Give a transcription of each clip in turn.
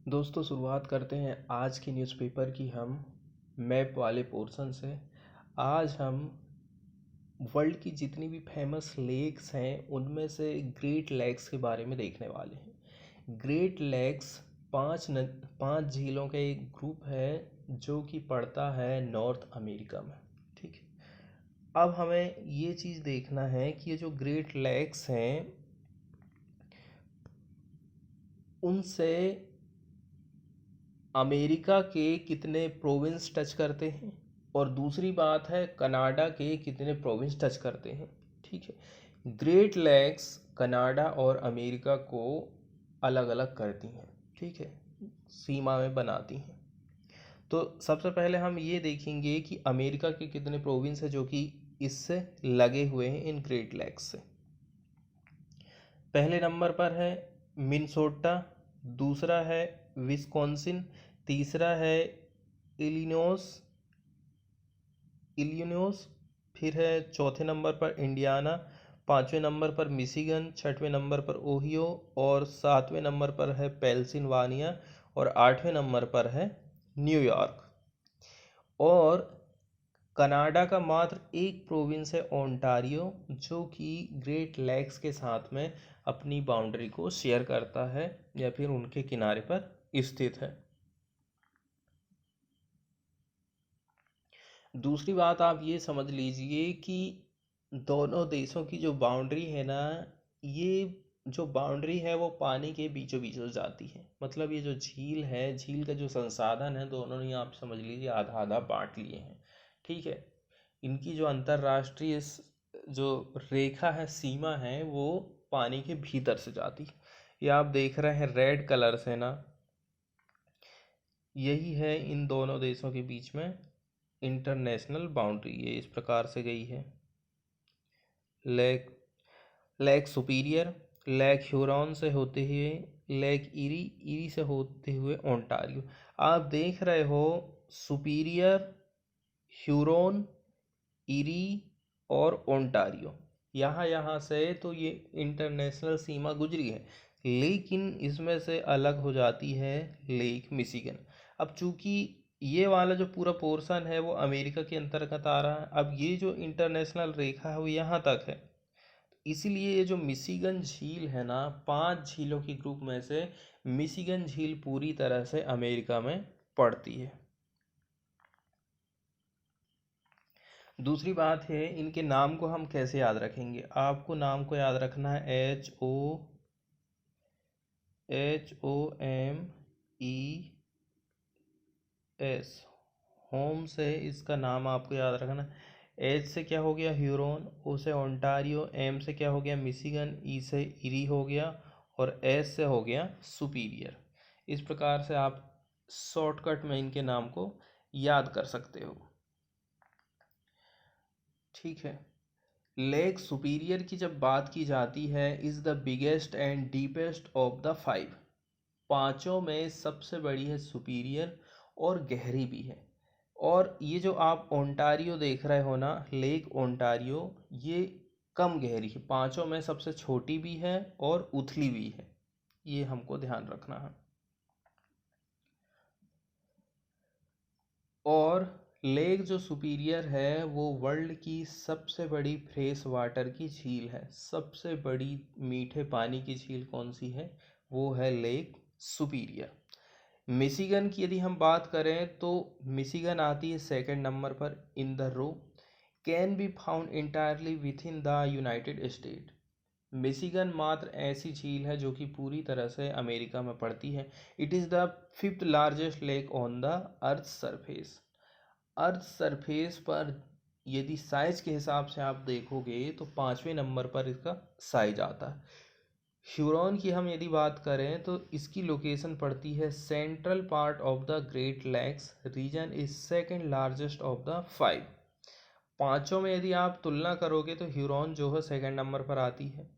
दोस्तों शुरुआत करते हैं आज की न्यूज़पेपर की हम मैप वाले पोर्शन से। आज हम वर्ल्ड की जितनी भी फेमस लेक्स हैं उनमें से ग्रेट लेक्स के बारे में देखने वाले हैं। ग्रेट लेक्स पांच झीलों का एक ग्रुप है जो कि पड़ता है नॉर्थ अमेरिका में। ठीक है, अब हमें ये चीज़ देखना है कि ये जो ग्रेट लेक्स हैं उनसे अमेरिका के कितने प्रोविंस टच करते हैं और दूसरी बात है कनाडा के कितने प्रोविंस टच करते हैं। ठीक है, ग्रेट लेक्स कनाडा और अमेरिका को अलग अलग करती हैं। ठीक है, सीमा में बनाती हैं। तो सबसे पहले हम ये देखेंगे कि अमेरिका के कितने प्रोविंस है जो कि इससे लगे हुए हैं इन ग्रेट लेक्स से। पहले नंबर पर है मिनेसोटा, दूसरा है विस्कॉन्सिन, तीसरा है इलिनोस इलिनोस फिर है चौथे नंबर पर इंडियाना, पांचवें नंबर पर मिशिगन, छठवें नंबर पर ओहियो और सातवें नंबर पर है पेंसिल्वानिया और आठवें नंबर पर है न्यूयॉर्क। और कनाडा का मात्र एक प्रोविंस है ओंटारियो जो कि ग्रेट लेक्स के साथ में अपनी बाउंड्री को शेयर करता है या फिर उनके किनारे पर स्थित है। दूसरी बात आप ये समझ लीजिए कि दोनों देशों की जो बाउंड्री है ना, ये जो बाउंड्री है वो पानी के बीचों बीच हो जाती है। मतलब ये जो झील है, झील का जो संसाधन है दोनों ने आप समझ लीजिए आधा आधा बांट लिए हैं। ठीक है, इनकी जो अंतर्राष्ट्रीय जो रेखा है, सीमा है, वो पानी के भीतर से जाती है। ये आप देख रहे हैं रेड कलर से ना, यही है इन दोनों देशों के बीच में इंटरनेशनल बाउंड्री। ये इस प्रकार से गई है। Lake lake superior, lake Huron से होते हुए लेक इरी, इरी से होते हुए ओंटारियो। आप देख रहे हो सुपीरियर, ह्यूरॉन, इरी और ओंटारियो, यहाँ यहाँ से तो ये इंटरनेशनल सीमा गुजरी है। लेकिन इसमें से अलग हो जाती है लेक मिशिगन। अब चूंकि ये वाला जो पूरा पोर्शन है वो अमेरिका के अंतर्गत आ रहा है, अब ये जो इंटरनेशनल रेखा है वो यहाँ तक है। इसीलिए ये जो मिशिगन झील है ना, पांच झीलों के ग्रुप में से मिशिगन झील पूरी तरह से अमेरिका में पड़ती है। दूसरी बात है इनके नाम को हम कैसे याद रखेंगे। आपको नाम को याद रखना है HOMES, होम से इसका नाम आपको याद रखना। एच से क्या हो गया ह्यूरोन, ओ से ओंटारियो, एम से क्या हो गया मिशिगन, ई से इरी हो गया और एस से हो गया सुपीरियर। इस प्रकार से आप शॉर्टकट में इनके नाम को याद कर सकते हो। ठीक है, लेक सुपीरियर की जब बात की जाती है, is the biggest and deepest of the five. पांचों में सबसे बड़ी है सुपीरियर और गहरी भी है। और ये जो आप ओंटारियो देख रहे हो ना, लेक ओंटारियो, ये कम गहरी है, पांचों में सबसे छोटी भी है और उथली भी है। ये हमको ध्यान रखना है। और लेक जो सुपीरियर है वो वर्ल्ड की सबसे बड़ी फ्रेश वाटर की झील है। सबसे बड़ी मीठे पानी की झील कौन सी है, वो है लेक सुपीरियर। मिशिगन की यदि हम बात करें तो मिशिगन आती है सेकंड नंबर पर in the row. Can be found entirely within the United State. Michigan मात्र ऐसी झील है जो कि पूरी तरह से अमेरिका में पड़ती है। It is the fifth largest lake on the earth surface. Earth surface पर यदि साइज के हिसाब से आप देखोगे तो पांचवें नंबर पर इसका साइज आता है। ह्यूरॉन की हम यदि बात करें तो इसकी लोकेशन पड़ती है central part of the Great Lakes region, is second largest of the five. पांचों में यदि आप तुलना करोगे तो ह्यूरॉन जो है सेकंड नंबर पर आती है।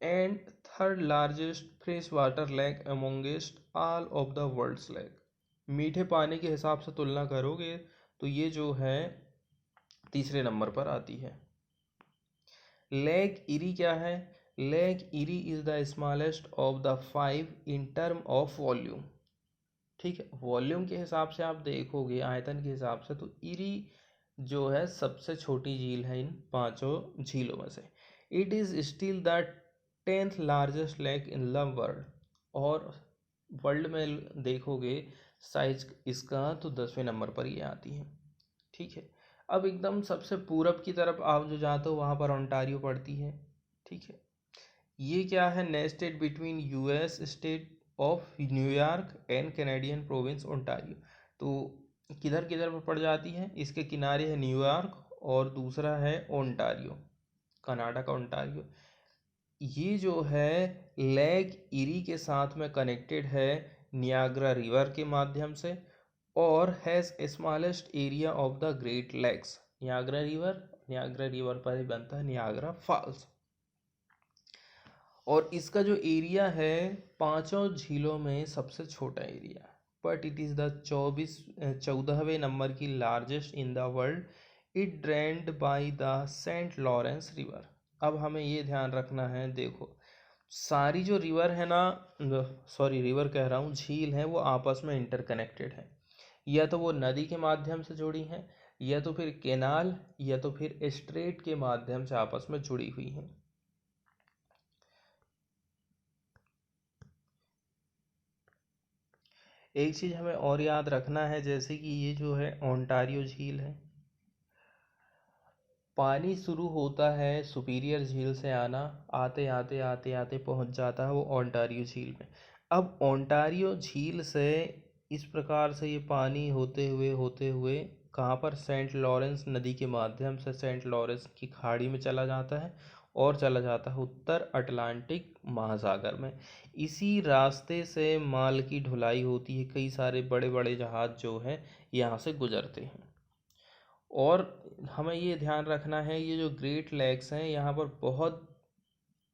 And third largest fresh water lake amongst all of the world's lake. मीठे पानी के हिसाब से तुलना करोगे तो ये जो है तीसरे नंबर पर आती है। लेक इरी क्या है, lake eri is the smallest of the 5 in term of volume. ठीक है, वॉल्यूम के हिसाब से आप देखोगे, आयतन के हिसाब से, तो इरी जो है सबसे छोटी झील है इन पांचों झीलों में से। It is still the 10th largest lake in the world, और वर्ल्ड में देखोगे साइज इसका तो 10वें नंबर पर ये आती है। ठीक है, अब एकदम सबसे पूरब की तरफ आप जो जाते हो वहाँ पर ओंटारियो पड़ती है। ठीक है, ये क्या है, nested between US state of New York and Canadian province Ontario. तो किधर किधर पर पड़ जाती है, इसके किनारे है न्यूयॉर्क और दूसरा है ओंटारियो, कनाडा का ओंटारियो। ये जो है लेक इरी के साथ में कनेक्टेड है नियाग्रा रिवर के माध्यम से, और has smallest area of the Great Lakes. Niagara river पर ही बनता है नियाग्रा फॉल्स, और इसका जो एरिया है पांचों झीलों में सबसे छोटा area, but it is the 14वें नंबर की largest in the world. It drained by the Saint Lawrence river. अब हमें ये ध्यान रखना है, देखो सारी जो रिवर है ना, सॉरी रिवर कह रहा हूँ, झील है, वो आपस में इंटरकनेक्टेड है। या तो वो नदी के माध्यम से जुड़ी हैं, या तो फिर केनाल, या तो फिर स्ट्रेट के माध्यम से आपस में जुड़ी हुई हैं। एक चीज़ हमें और याद रखना है, जैसे कि ये जो है ओंटारियो झील है, पानी शुरू होता है सुपीरियर झील से आना, आते आते आते आते पहुंच जाता है वो ओंटारियो झील में। अब ओंटारियो झील से इस प्रकार से ये पानी होते हुए कहाँ पर, सेंट लॉरेंस नदी के माध्यम से सेंट लॉरेंस की खाड़ी में चला जाता है, और चला जाता है उत्तर अटलांटिक महासागर में। इसी रास्ते से माल की ढुलाई होती है, कई सारे बड़े बड़े जहाज जो हैं यहाँ से गुजरते हैं। और हमें ये ध्यान रखना है, ये जो ग्रेट लेक्स हैं यहाँ पर बहुत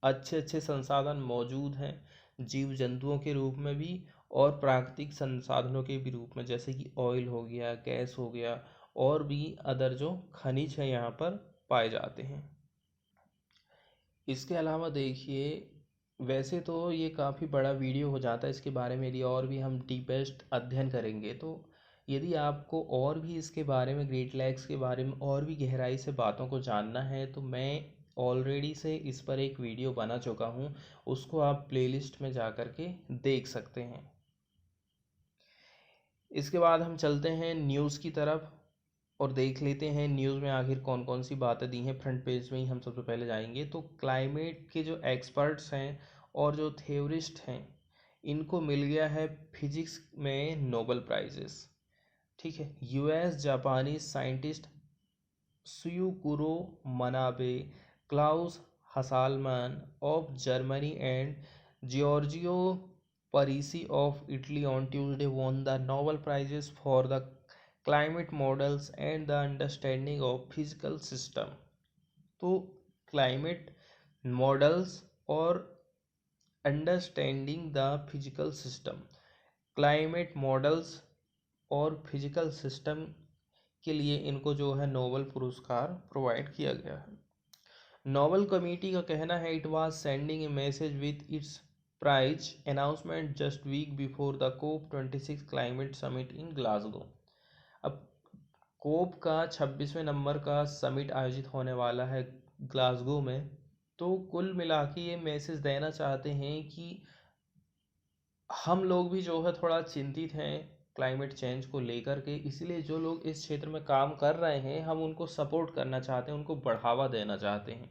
अच्छे अच्छे संसाधन मौजूद हैं, जीव जंतुओं के रूप में भी और प्राकृतिक संसाधनों के भी रूप में, जैसे कि ऑयल हो गया, गैस हो गया, और भी अदर जो खनिज हैं यहाँ पर पाए जाते हैं। इसके अलावा देखिए, वैसे तो ये काफ़ी बड़ा वीडियो हो जाता है, इसके बारे में यदि और भी हम डीपेस्ट अध्ययन करेंगे, तो यदि आपको और भी इसके बारे में, ग्रेट लैक्स के बारे में और भी गहराई से बातों को जानना है, तो मैं ऑलरेडी से इस पर एक वीडियो बना चुका हूँ, उसको आप प्लेलिस्ट में जा कर के देख सकते हैं। इसके बाद हम चलते हैं न्यूज़ की तरफ और देख लेते हैं न्यूज़ में आखिर कौन कौन सी बातें दी हैं। फ्रंट पेज में ही हम सबसे पहले जाएंगे, तो क्लाइमेट के जो एक्सपर्ट्स हैं और जो थ्योरिस्ट हैं, इनको मिल गया है फिजिक्स में नोबेल प्राइजेस। ठीक है, यूएस जापानी scientist Syukuro Manabe, Klaus Hasselmann of Germany and Giorgio Parisi of Italy on Tuesday won the Nobel Prizes for the climate models and the understanding of physical system। तो climate models और understanding the physical system, climate models और physical system के लिए इनको जो है Nobel पुरस्कार provide किया गया है। नोबेल कमेटी का कहना है, it was sending a message with its prize announcement just week before the COP26 climate summit in Glasgow. अब कोप का 26वें नंबर का समिट आयोजित होने वाला है ग्लासगो में, तो कुल मिला के ये मैसेज देना चाहते हैं कि हम लोग भी जो है थोड़ा चिंतित हैं क्लाइमेट चेंज को लेकर के, इसलिए जो लोग इस क्षेत्र में काम कर रहे हैं हम उनको सपोर्ट करना चाहते हैं, उनको बढ़ावा देना चाहते हैं।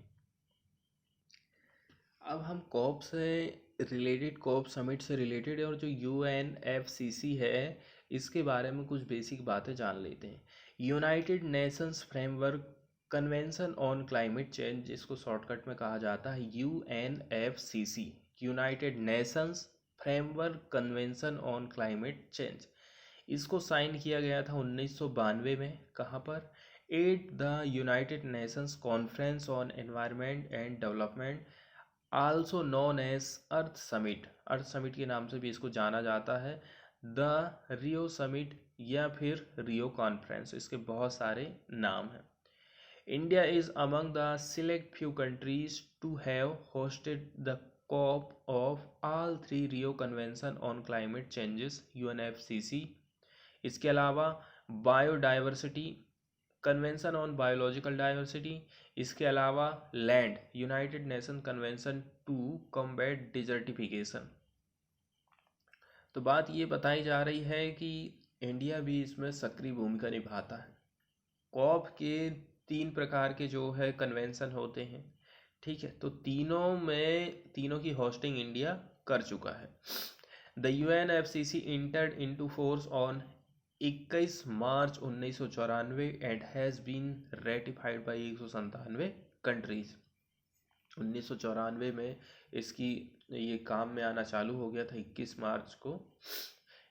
अब हम कॉप से रिलेटेड, कॉप समिट से रिलेटेड और जो UNFCC है इसके बारे में कुछ बेसिक बातें जान लेते हैं। United Nations Framework Convention on Climate Change, जिसको शॉर्टकट में कहा जाता है UNFCC, United Nations Framework Convention on Climate Change. इसको साइन किया गया था 1992 में। कहाँ पर? At the United Nations Conference on Environment and Development, also known as Earth Summit. Earth Summit के नाम से भी इसको जाना जाता है। द रियो समिट या फिर रियो कॉन्फ्रेंस, इसके बहुत सारे नाम हैं। India is among the select few countries to have hosted the COP of all three Rio Convention on Climate Changes UNFCC। इसके अलावा biodiversity convention on biological diversity, इसके अलावा land United Nation convention to combat desertification. तो बात ये बताई जा रही है कि इंडिया भी इसमें सक्रिय भूमिका निभाता है। कॉप के 3 प्रकार के जो है कन्वेंशन होते हैं, ठीक है, तो तीनों की होस्टिंग इंडिया कर चुका है। The UNFCC entered into force on 21 March 1994 and has been ratified by 197 countries. 1994 में इसकी ये काम में आना चालू हो गया था 21 मार्च को।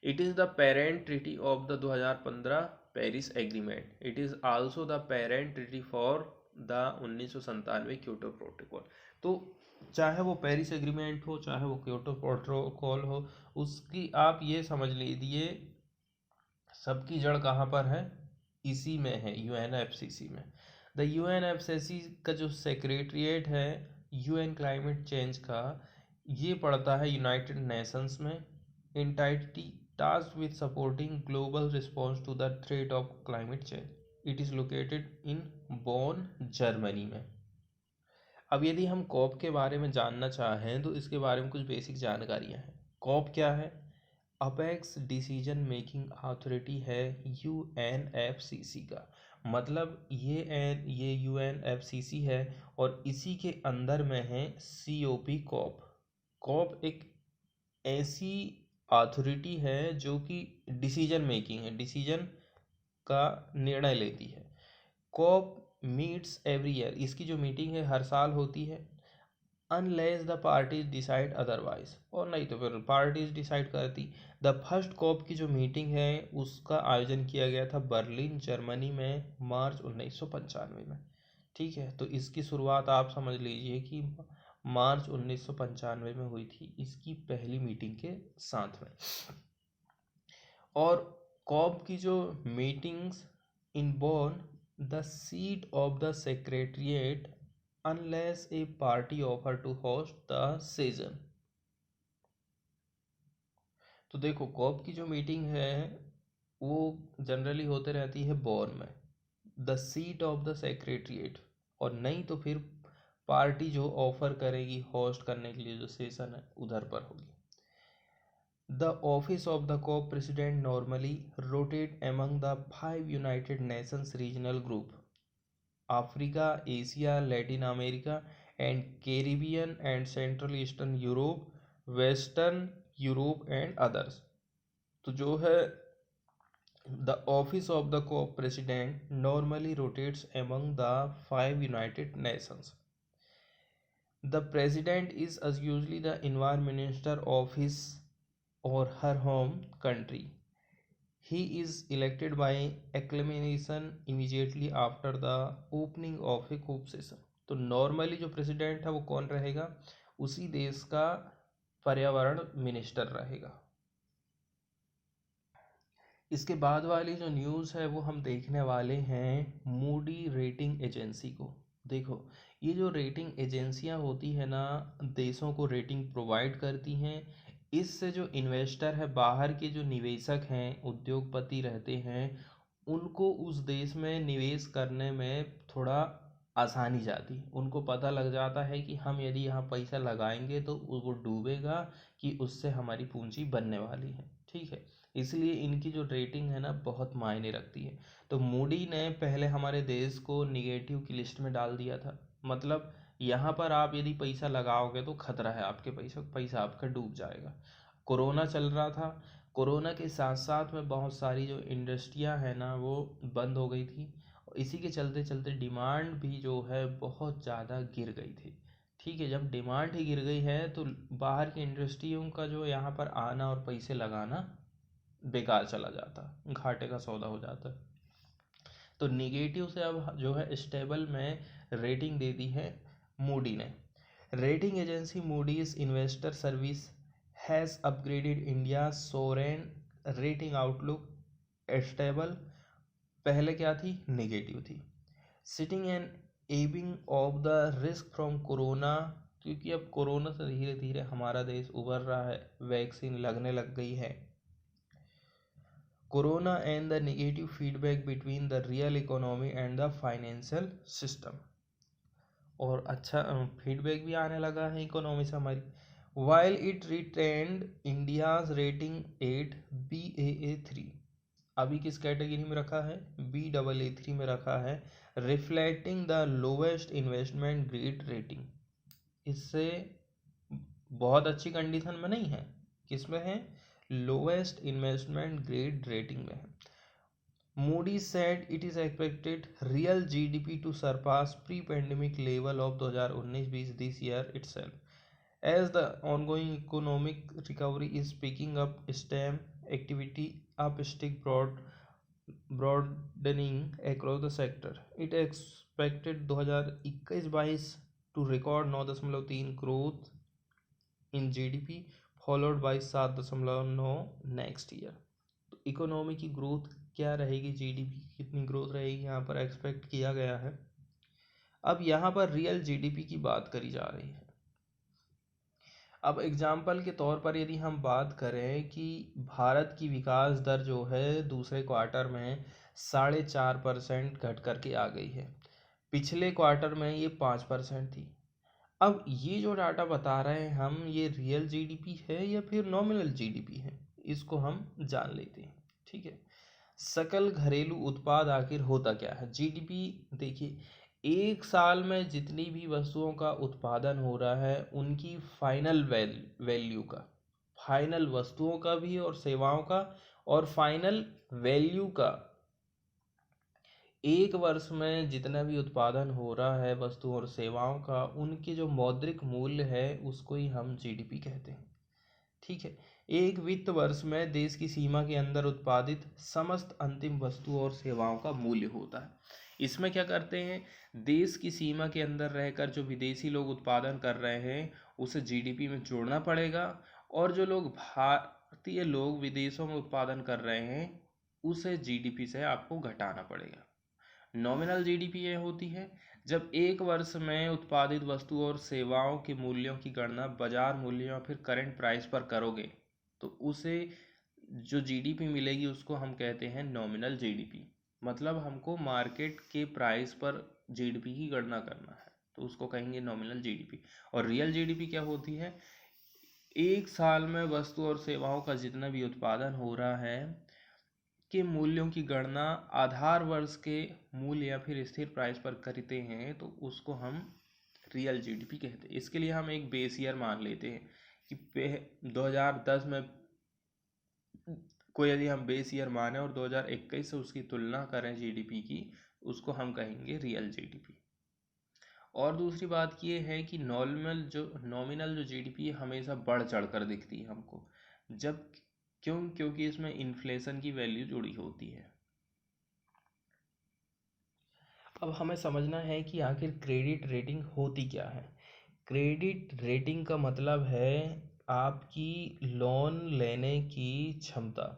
It is the parent treaty of the 2015 Paris agreement. It is also the parent treaty for the 1997 Kyoto protocol. तो चाहे वो पेरिस एग्रीमेंट हो, चाहे वो क्योटो प्रोटोकॉल हो, उसकी आप ये समझ लीजिए सबकी जड़ कहाँ पर है, इसी में है, UNFCC में। द UNFCC का जो सेक्रेटरीट है UN क्लाइमेट चेंज का, ये पड़ता है यूनाइटेड नेशंस में। Entity task with supporting global response to the threat of climate change. It is located in Bonn, Germany में। अब यदि हम कॉप के बारे में जानना चाहें तो इसके बारे में कुछ बेसिक जानकारियाँ हैं। कॉप क्या है? अपेक्स डिसीजन मेकिंग अथॉरिटी है UNFCC का। मतलब ये UNFCC है और इसी के अंदर में है COP कॉप। कॉप एक ऐसी अथॉरिटी है जो कि डिसीजन मेकिंग है, डिसीजन का निर्णय लेती है। कॉप मीट्स एवरी ईयर, इसकी जो मीटिंग है हर साल होती है। Unless the parties decide otherwise, और नहीं तो फिर पार्टीज डिसाइड करती। द फर्स्ट कॉप की जो मीटिंग है उसका आयोजन किया गया था बर्लिन, जर्मनी में मार्च 1995 में। ठीक है, तो इसकी शुरुआत आप समझ लीजिए कि मार्च 1995 में हुई थी इसकी पहली मीटिंग के साथ में। और कॉप की जो meetings in bone the seat of the secretariat unless a party offer to host the session। तो देखो कॉप की जो मीटिंग है वो जनरली होते रहती है बॉन में, the seat of the secretariat, और नहीं तो फिर पार्टी जो ऑफर करेगी होस्ट करने के लिए जो सेशन है उधर पर होगी। The office of the COP president normally rotate among the 5 United Nations regional group, Africa, Asia, Latin America and Caribbean and Central Eastern Europe, Western Europe and others. तो जो है the office of the COP president normally rotates among the 5 United Nations. The president is usually the environment minister of his और her home country. He is elected by acclamation immediately after the opening of a COP session। तो normally जो president है वो कौन रहेगा? उसी देश का पर्यावरण मिनिस्टर रहेगा। इसके बाद वाली जो न्यूज़ है वो हम देखने वाले हैं मूडी रेटिंग एजेंसी को। देखो ये जो रेटिंग एजेंसियां होती है ना, देशों को रेटिंग प्रोवाइड करती हैं। इससे जो इन्वेस्टर है, बाहर के जो निवेशक हैं, उद्योगपति रहते हैं, उनको उस देश में निवेश करने में थोड़ा आसानी जाती है। उनको पता लग जाता है कि हम यदि यहाँ पैसा लगाएंगे तो वो डूबेगा कि उससे हमारी पूंजी बनने वाली है। ठीक है, इसलिए इनकी जो रेटिंग है ना बहुत मायने रखती है। तो मूडी ने पहले हमारे देश को निगेटिव की लिस्ट में डाल दिया था। मतलब यहाँ पर आप यदि पैसा लगाओगे तो खतरा है, आपके पैसा आपका डूब जाएगा। कोरोना चल रहा था, कोरोना के साथ साथ में बहुत सारी जो इंडस्ट्रियां हैं ना वो बंद हो गई थी, और इसी के चलते चलते डिमांड भी जो है बहुत ज़्यादा गिर गई थी। ठीक है, जब डिमांड ही गिर गई है तो बाहर की इंडस्ट्रियों का जो यहाँ पर आना और पैसे लगाना बेकार चला जाता, घाटे का सौदा हो जाता। तो निगेटिव से अब जो है स्टेबल में रेटिंग दे दी है मूडी ने। Rating agency Moody's investor service has upgraded India Soren rating outlook stable. पहले क्या थी? नेगेटिव थी। Sitting and Ebbing of the risk from corona, क्योंकि अब कोरोना से धीरे धीरे हमारा देश उभर रहा है, वैक्सीन लगने लग गई है। Corona and the negative feedback between the real economy and the financial system, और अच्छा फीडबैक भी आने लगा है इकोनॉमी से हमारी। While it retained India's rating at BAA3, अभी किस कैटेगरी में रखा है? BAA3 में रखा है, reflecting the lowest investment grade rating. इससे बहुत अच्छी कंडीशन में नहीं है, किसमें है? लोवेस्ट इन्वेस्टमेंट ग्रेड रेटिंग में है। Moody said it is expected real GDP to surpass pre-pandemic level of 2019-20 this year itself, as the ongoing economic recovery is picking up steam, activity upstick broadening across the sector. It expected 2021-22 to record 9.3 growth in GDP, followed by 7.9 next year. तो economy की growth क्या रहेगी, GDP की कितनी growth रहेगी, यहाँ पर expect किया गया है। अब यहाँ पर रियल जीडीपी की बात करी जा रही है। अब एग्जाम्पल के तौर पर यदि हम बात करें कि भारत की विकास दर जो है दूसरे क्वार्टर में 4.5% घट करके आ गई है, पिछले क्वार्टर में ये 5% थी। अब ये जो डाटा बता रहे हैं हम, ये रियल जीडीपी है या फिर नॉमिनल जीडीपी है, इसको हम जान लेते हैं। ठीक है, सकल घरेलू उत्पाद आखिर होता क्या है? जीडीपी देखिए, एक साल में जितनी भी वस्तुओं का उत्पादन हो रहा है उनकी फाइनल वैल्यू का, फाइनल वस्तुओं का भी और सेवाओं का, और फाइनल वैल्यू का, एक वर्ष में जितना भी उत्पादन हो रहा है वस्तु और सेवाओं का, उनके जो मौद्रिक मूल्य है उसको ही हम जीडीपी कहते हैं। ठीक है, एक वित्त वर्ष में देश की सीमा के अंदर उत्पादित समस्त अंतिम वस्तु और सेवाओं का मूल्य होता है। इसमें क्या करते हैं, देश की सीमा के अंदर रहकर जो विदेशी लोग उत्पादन कर रहे हैं उसे जीडीपी में जोड़ना पड़ेगा, और जो लोग भारतीय लोग विदेशों में उत्पादन कर रहे हैं उसे जीडीपी से आपको घटाना पड़ेगा। नॉमिनल जीडीपी ये होती है जब एक वर्ष में उत्पादित वस्तु और सेवाओं के मूल्यों की गणना बाजार मूल्य या फिर करंट प्राइस पर करोगे तो उसे जो जीडीपी मिलेगी उसको हम कहते हैं नॉमिनल जीडीपी। मतलब हमको मार्केट के प्राइस पर जीडीपी की गणना करना है तो उसको कहेंगे नॉमिनल जीडीपी। और रियल जीडीपी क्या होती है, एक साल में वस्तु और सेवाओं का जितना भी उत्पादन हो रहा है के मूल्यों की गणना आधार वर्ष के मूल्य या फिर स्थिर प्राइस पर करते हैं तो उसको हम रियल जीडीपी कहते हैं। इसके लिए हम एक बेस ईयर मान लेते हैं कि 2010 में कोई यदि हम बेस ईयर माने और 2021 से उसकी तुलना करें जीडीपी की, उसको हम कहेंगे रियल जीडीपी। और दूसरी बात ये है कि नॉमिनल जो जीडीपी हमेशा बढ़ चढ़ कर दिखती है हमको, जब क्योंकि इसमें इन्फ्लेशन की वैल्यू जुड़ी होती है। अब हमें समझना है कि आखिर क्रेडिट रेटिंग होती क्या है। क्रेडिट रेटिंग का मतलब है आपकी लोन लेने की क्षमता।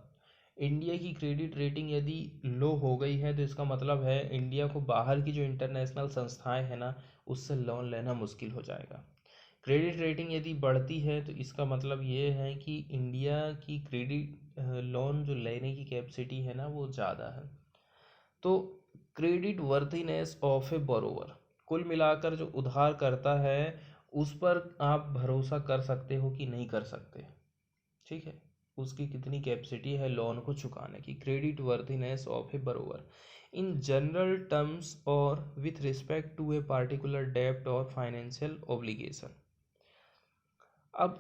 इंडिया की क्रेडिट रेटिंग यदि लो हो गई है तो इसका मतलब है इंडिया को बाहर की जो इंटरनेशनल संस्थाएं हैं ना, उससे लोन लेना मुश्किल हो जाएगा। क्रेडिट रेटिंग यदि बढ़ती है तो इसका मतलब ये है कि इंडिया की क्रेडिट लोन जो लेने की कैपेसिटी है ना वो ज़्यादा है। तो credit worthiness of a borrower, कुल मिलाकर जो उधार करता है उस पर आप भरोसा कर सकते हो कि नहीं कर सकते। ठीक है, उसकी कितनी कैपेसिटी है लोन को चुकाने की, credit worthiness of a borrower in general terms और with respect to a particular डेब्ट और फाइनेंशियल ऑब्लिगेशन। अब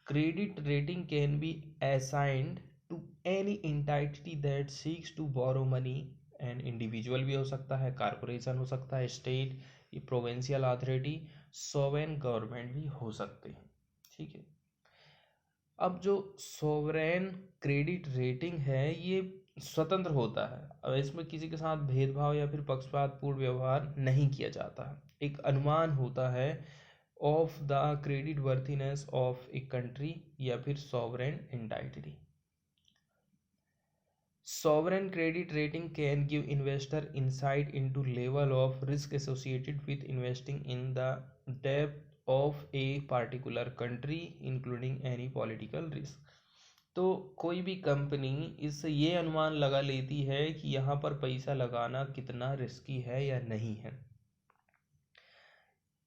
credit rating can be assigned to any entity that seeks to borrow money, and individual भी हो सकता है, कॉरपोरेशन हो सकता है, state, provincial authority, sovereign government भी हो सकते हैं। ठीक है, अब जो सोवरेन क्रेडिट रेटिंग है ये स्वतंत्र होता है, अब इसमें किसी के साथ भेदभाव या फिर पक्षपातपूर्ण व्यवहार नहीं किया जाता है। एक अनुमान होता है of the credit worthiness of a country या फिर sovereign entity. Sovereign credit rating can give investor insight into level of risk associated with investing in the debt of a particular country, including any political risk. तो कोई भी company इससे ये अनुमान लगा लेती है कि यहाँ पर पैसा लगाना कितना रिस्की है या नहीं है।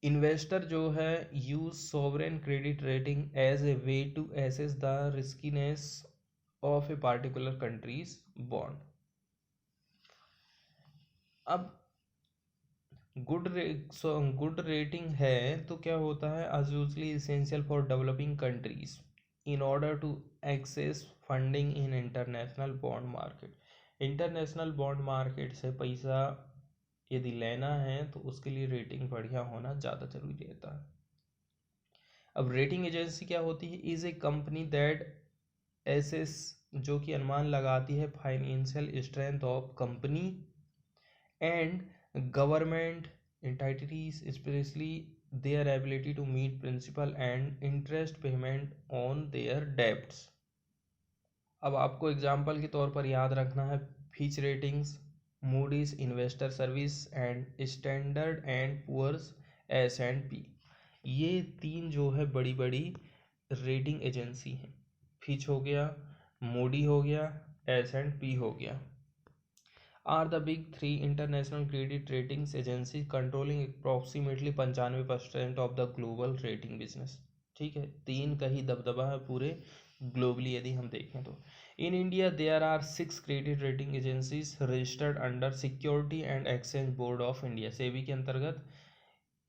इन्वेस्टर जो है use sovereign credit rating as a way to assess the riskiness of a particular country's bond. अब गुड रेटिंग है तो क्या होता है, as usually essential for developing countries in order to access funding in international bond market. International bond market से पैसा यदि लेना है तो उसके लिए रेटिंग बढ़िया होना ज़्यादा जरूरी रहता है। अब रेटिंग एजेंसी क्या होती है, is a company that assesses, जो कि अनुमान लगाती है financial strength of company and government entities, specially their ability to meet principal and interest payment on their debts। अब आपको एग्जाम्पल के तौर पर याद रखना है Fitch ratings, Moody's investor service and Standard and Poor's S&P। ये तीन जो है बड़ी बड़ी रेटिंग एजेंसी हैं। फिच हो गया, मूडी हो गया, S&P हो गया। Are the big three international credit ratings agency controlling approximately 95% of the global rating business. ठीक है, तीन का ही दबदबा है पूरे ग्लोबली यदि हम देखें तो। In India there are 6 credit rating agencies registered under Security and Exchange Board of India, SEBI के अंतर्गत।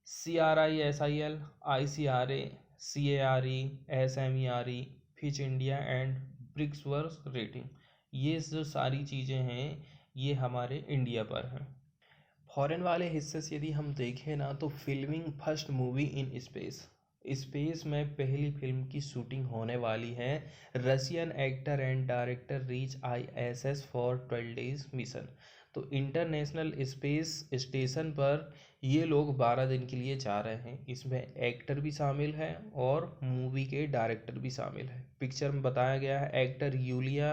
CRISIL, ICRA, CARE, SMERE, Fitch India and Brickwork rating. ये जो सारी चीज़ें हैं ये हमारे इंडिया पर हैं। फॉरेन वाले हिस्से से यदि हम देखें ना तो filming first movie in space, space में पहली फिल्म की शूटिंग होने वाली है। Russian actor and director reach ISS for 12 days mission. तो इंटरनेशनल स्पेस स्टेशन पर ये लोग 12 दिन के लिए जा रहे हैं। इसमें एक्टर भी शामिल है और मूवी के डायरेक्टर भी शामिल है। पिक्चर में बताया गया है actor Yulia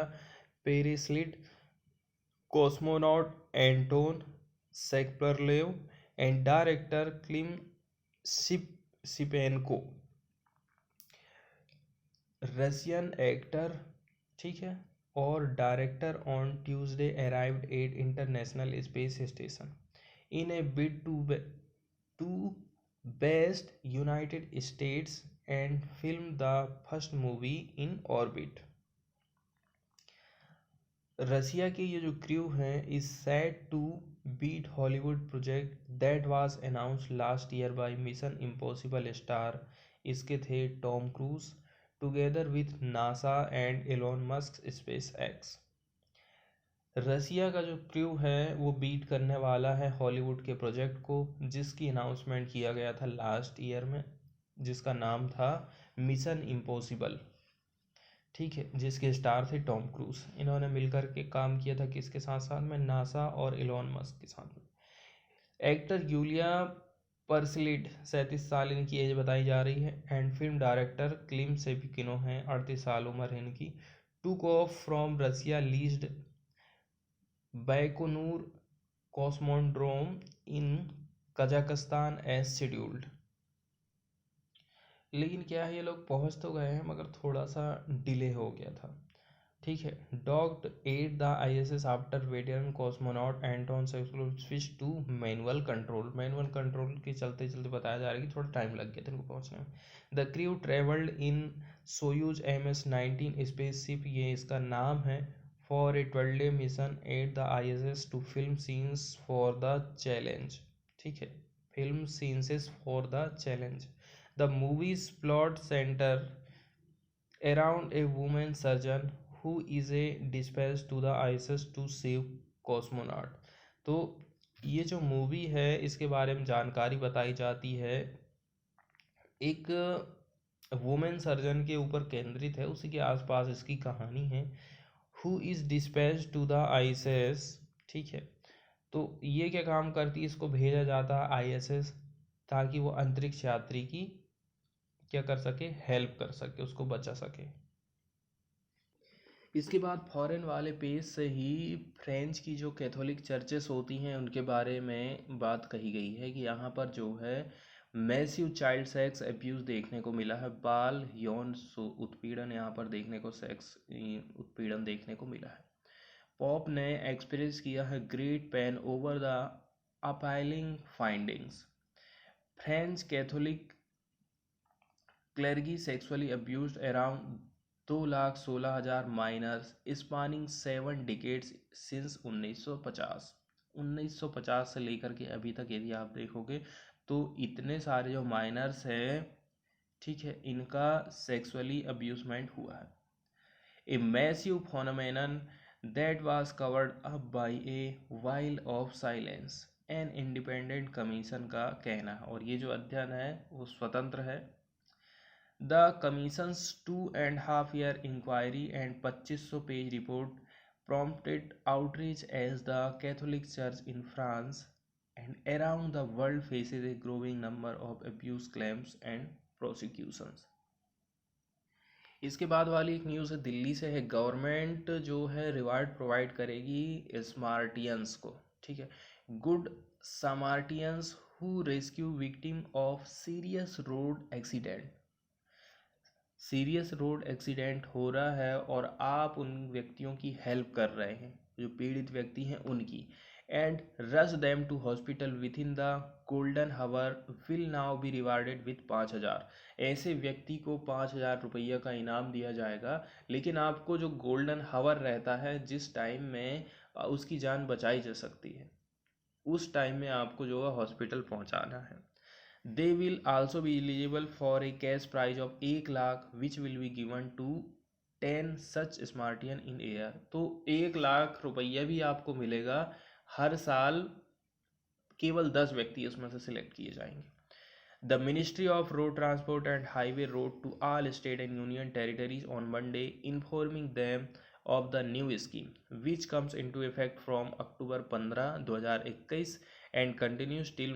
Peresild, cosmonaut Anton Shkaplerov and director Klim Shipenko. Russian actor, ठीक है, और director on Tuesday arrived at International Space Station in a bid to beat United States and film the first movie in orbit. Russia की ये जो crew है is set to beat Hollywood project that was announced last year by Mission Impossible star. इसके थे Tom Cruise together with NASA and Elon Musk SpaceX. Russia का जो crew है वो बीट करने वाला है हॉलीवुड के प्रोजेक्ट को जिसकी अनाउंसमेंट किया गया था लास्ट ईयर में, जिसका नाम था मिशन इम्पॉसिबल। ठीक है, जिसके स्टार थे टॉम क्रूज। इन्होंने मिलकर के काम किया था किसके साथ साथ में, नासा और एलोन मस्क के साथ में। एक्टर यूलिया परसलिट 37 साल इनकी एज बताई जा रही है and film director Klim Shipenko हैं, 38 साल उम्र है इनकी। Took off from Russia leased Baikonur Cosmodrome in Kazakhstan as scheduled. लेकिन क्या है, ये लोग पहुंच तो गए हैं मगर थोड़ा सा डिले हो गया था। ठीक है, docked at the ISS after veteran cosmonaut Anton switch to manual control. Manual control के चलते चलते बताया जा रहा है कि थोड़ा टाइम लग गया था इनको पहुंचने में। The crew travelled in Soyuz MS-19 spaceship, ये इसका नाम है, for a 12-day mission at the ISS to film scenes for the challenge. ठीक है, film scenes for the challenge. The movie's plot centre around a woman surgeon who is a dispatched to the ISS to save cosmonaut। तो ये जो movie है इसके बारे में जानकारी बताई जाती है, एक वुमेन सर्जन के ऊपर केंद्रित है, उसी के आसपास इसकी कहानी है। Who is dispatched to the ISS। ठीक है, तो ये क्या काम करती है, इसको भेजा जाता है ISS ताकि वो अंतरिक्ष यात्री की क्या कर सके, हेल्प कर सके, उसको बचा सके। इसके बाद फॉरेन वाले पेज से ही फ्रेंच की जो कैथोलिक चर्चेस होती हैं उनके बारे में बात कही गई है कि यहाँ पर जो है मैसिव चाइल्ड सेक्स अब्यूज़ देखने को मिला है, बाल यौन उत्पीड़न यहाँ पर देखने को, सेक्स उत्पीड़न देखने को मिला है। पॉप ने एक्सप्रेस किया है great pain over the appealing findings. French Catholic clergy sexually abused around 2,16,000 minors spanning 7 decades since 1950। 1950 से लेकर के अभी तक यदि आप देखोगे तो इतने सारे जो माइनर्स हैं, ठीक है, इनका सेक्सुअली अब्यूजमेंट हुआ है। A massive phenomenon that was covered up by a while of silence, an independent commission का कहना है, और ये जो अध्ययन है वो स्वतंत्र है। The commission's 2.5 year inquiry and 2500 page report prompted outrage as the Catholic Church in France and around the world faces a growing number of abuse claims and prosecutions। इसके बाद वाली एक न्यूज़ है दिल्ली से है, गवर्नमेंट जो है रिवार्ड प्रोवाइड करेगी स्मार्टियंस को, ठीक है, good samaritans who rescue victim of serious road accident. Serious road accident हो रहा है और आप उन व्यक्तियों की हेल्प कर रहे हैं जो पीड़ित व्यक्ति हैं उनकी, and rush them to hospital within the golden hour will now be rewarded with 5,000। ऐसे व्यक्ति को 5,000 रुपये का इनाम दिया जाएगा, लेकिन आपको जो गोल्डन हावर रहता है जिस टाइम में उसकी जान बचाई जा सकती है उस टाइम में आपको जो है हॉस्पिटल पहुंचाना है। They will also be eligible for a cash prize of 1 lakh which will be given to 10 such Smartian in a year। तो 1 लाख रुपया भी आपको मिलेगा हर साल, केवल 10 व्यक्ति उसमें से सिलेक्ट किए जाएंगे। The Ministry of Road Transport and Highway wrote to all state and union territories on Monday informing them of the new scheme which comes into effect from October 15, 2021 and continues till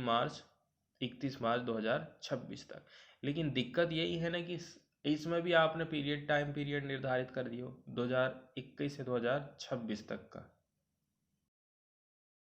31 मार्च 2026 तक। लेकिन दिक्कत यही है ना कि इसमें भी आपने टाइम पीरियड निर्धारित कर दिया 2021 से 2026 तक का।